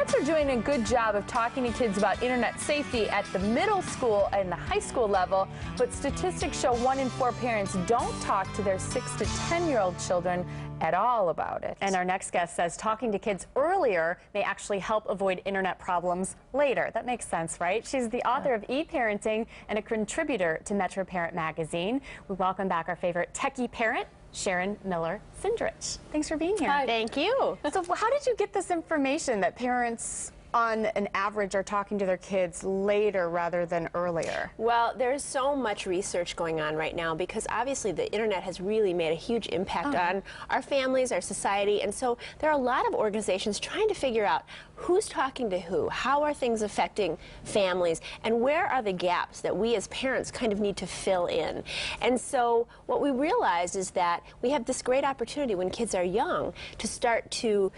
Parents are doing a good job of talking to kids about internet safety at the middle school and the high school level, but statistics show 1 in 4 parents don't talk to their 6 to 10-year-old children at all about it. And our next guest says talking to kids earlier may actually help avoid internet problems later. That makes sense, right? She's the author of E-Parenting and a contributor to Metro Parent magazine. We welcome back our favorite techie parent, Sharon Miller-Sindrich. Thanks for being here. Hi. Thank you. So how did you get this information that parents on an average are talking to their kids later rather than earlier? Well, there's so much research going on right now because obviously the internet has really made a huge impact on our families, our society, and so there are a lot of organizations trying to figure out who's talking to who, how are things affecting families, and where are the gaps that we as parents kind of need to fill in. And so what we realized is that we have this great opportunity when kids are young to start to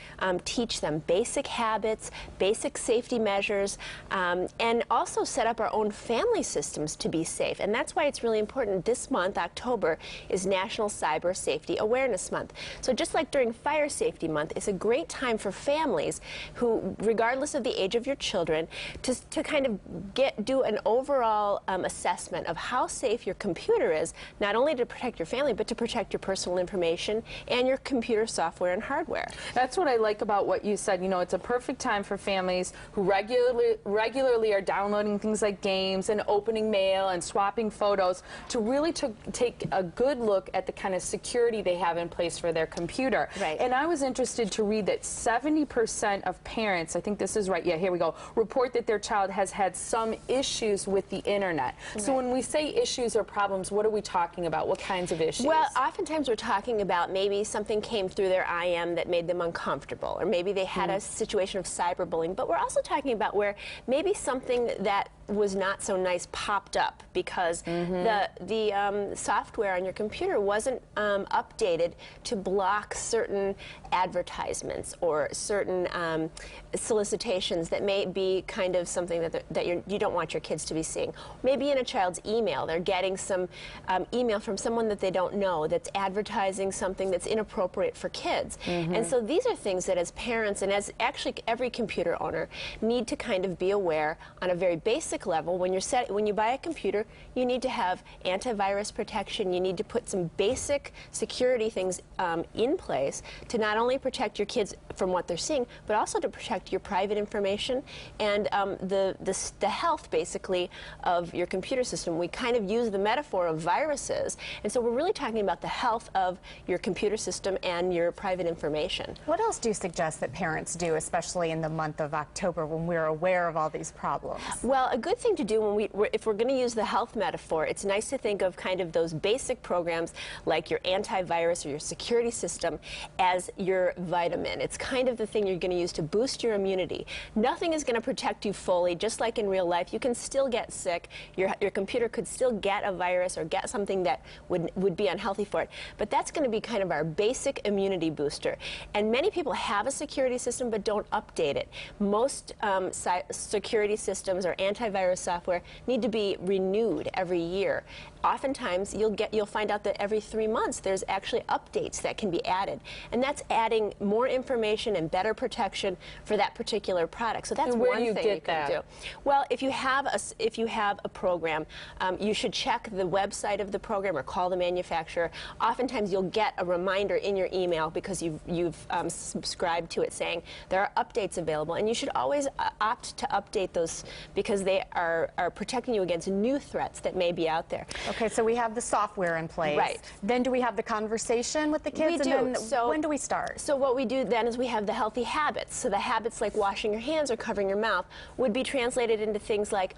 teach them basic habits, basic safety measures, and also set up our own family systems to be safe. And that's why it's really important. This month, October, is National Cybersafety Awareness Month. So just like during Fire Safety Month, it's a great time for families who, regardless of the age of your children, to kind of do an overall assessment of how safe your computer is, not only to protect your family, but to protect your personal information and your computer software and hardware. That's what I like about what you said. You know, it's a perfect time for families who regularly are downloading things like games and opening mail and swapping photos to really take a good look at the kind of security they have in place for their computer. Right. And I was interested to read that 70% of parents, I think this is right, yeah, here we go, report that their child has had some issues with the internet. Right. So when we say issues or problems, what are we talking about? What kinds of issues? Well, oftentimes we're talking about maybe something came through their IM that made them uncomfortable, or maybe they had a situation of cyberbullying, but we're also talking about where maybe something that was not so nice popped up because the software on your computer wasn't updated to block certain advertisements or certain solicitations that may be kind of something that you don't want your kids to be seeing. Maybe in a child's email, they're getting some email from someone that they don't know that's advertising something that's inappropriate for kids. And so these are things that as parents and as actually every computer owner need to kind of be aware on a very basic level. When you buy a computer, you need to have antivirus protection. You need to put some basic security things in place to not only protect your kids from what they're seeing, but also to protect your private information and the health, basically, of your computer system. We kind of use the metaphor of viruses, and so we're really talking about the health of your computer system and your private information. What else do you suggest that parents do, especially in the month of October when we're aware of all these problems? Well, a good thing to do if we're going to use the health metaphor, it's nice to think of kind of those basic programs like your antivirus or your security system as your vitamin. It's kind of the thing you're going to use to boost your immunity. Nothing is going to protect you fully, just like in real life. You can still get sick. Your computer could still get a virus or get something that would be unhealthy for it. But that's going to be kind of our basic immunity booster. And many people have a security system but don't update it. Most security systems or antivirus software need to be renewed every year. Oftentimes you'll find out that every 3 months there's actually updates that can be added, and that's adding more information and better protection for that particular product. So that's one thing you can do. Well, if you have a program, you should check the website of the program or call the manufacturer. Oftentimes you'll get a reminder in your email because you've subscribed to it saying there are updates available, and you should always opt to update those because they are protecting you against new threats that may be out there. Okay, so we have the software in place. Right. Then do we have the conversation with the kids? We do. And then when do we start? So what we do then is we have the healthy habits. So the habits like washing your hands or covering your mouth would be translated into things like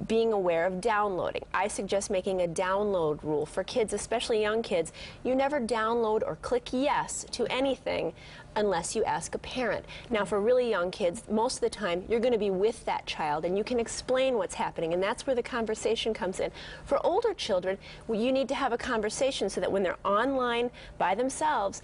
being aware of downloading. I suggest making a download rule for kids, especially young kids. You never download or click yes to anything unless you ask a parent. Now, for really young kids, most of the time, you're going to be with that child, and you can explain what's happening, and that's where the conversation comes in. For older children, you need to have a conversation so that when they're online by themselves,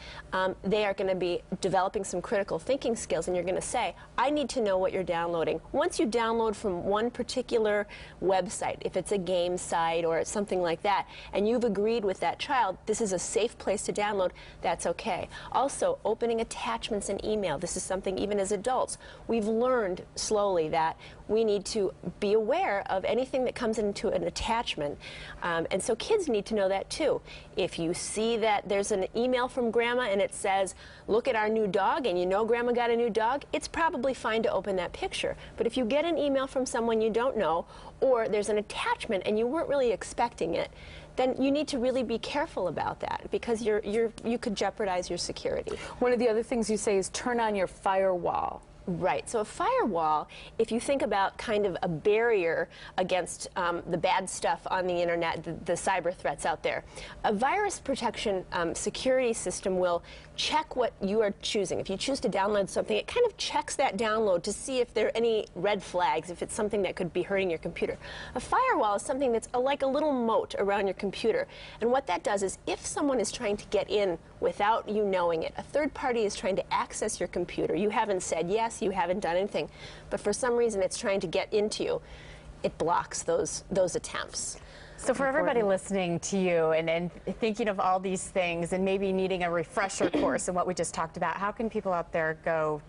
they are going to be developing some critical thinking skills, and you're going to say, I need to know what you're downloading. Once you download from one particular website, if it's a game site or something like that, and you've agreed with that child, this is a safe place to download, that's okay. Also, opening attachments in email. This is something even as adults, we've learned slowly that we need to be aware of anything that comes into an attachment. And so kids need to know that too. If you see that there's an email from grandma and it says, look at our new dog, and you know grandma got a new dog, it's probably fine to open that picture. But if you get an email from someone you don't know, or there's an attachment and you weren't really expecting it, then you need to really be careful about that, because you could jeopardize your security. One of the other things you say is turn on your firewall. Right. So a firewall, if you think about kind of a barrier against the bad stuff on the internet, the cyber threats out there, a virus protection security system will check what you are choosing. If you choose to download something, it kind of checks that download to see if there are any red flags, if it's something that could be hurting your computer. A firewall is something that's like a little moat around your computer. And what that does is, if someone is trying to get in without you knowing it, a third party is trying to access your computer, you haven't said yes, you haven't done anything, but for some reason it's trying to get into you, it blocks those attempts. So for everybody listening to you and thinking of all these things and maybe needing a refresher course in what we just talked about, how can people out there go?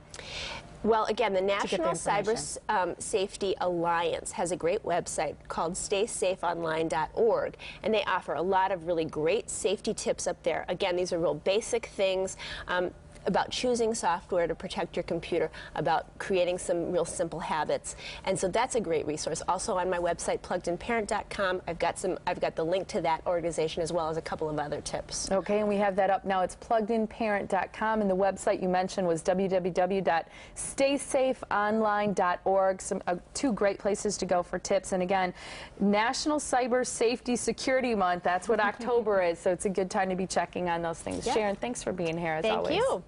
Well, again, the National Cybersafety Alliance has a great website called staysafeonline.org, and they offer a lot of really great safety tips up there. Again, these are real basic things about choosing software to protect your computer, about creating some real simple habits. And so that's a great resource. Also on my website, pluggedinparent.com, I've got the link to that organization as well as a couple of other tips. Okay, and we have that up now. It's pluggedinparent.com, and the website you mentioned was www.staysafeonline.org. Two great places to go for tips. And again, National Cyber Safety Security Month, that's what October is, so it's a good time to be checking on those things. Yeah. Sharon, thanks for being here as always. Thank you.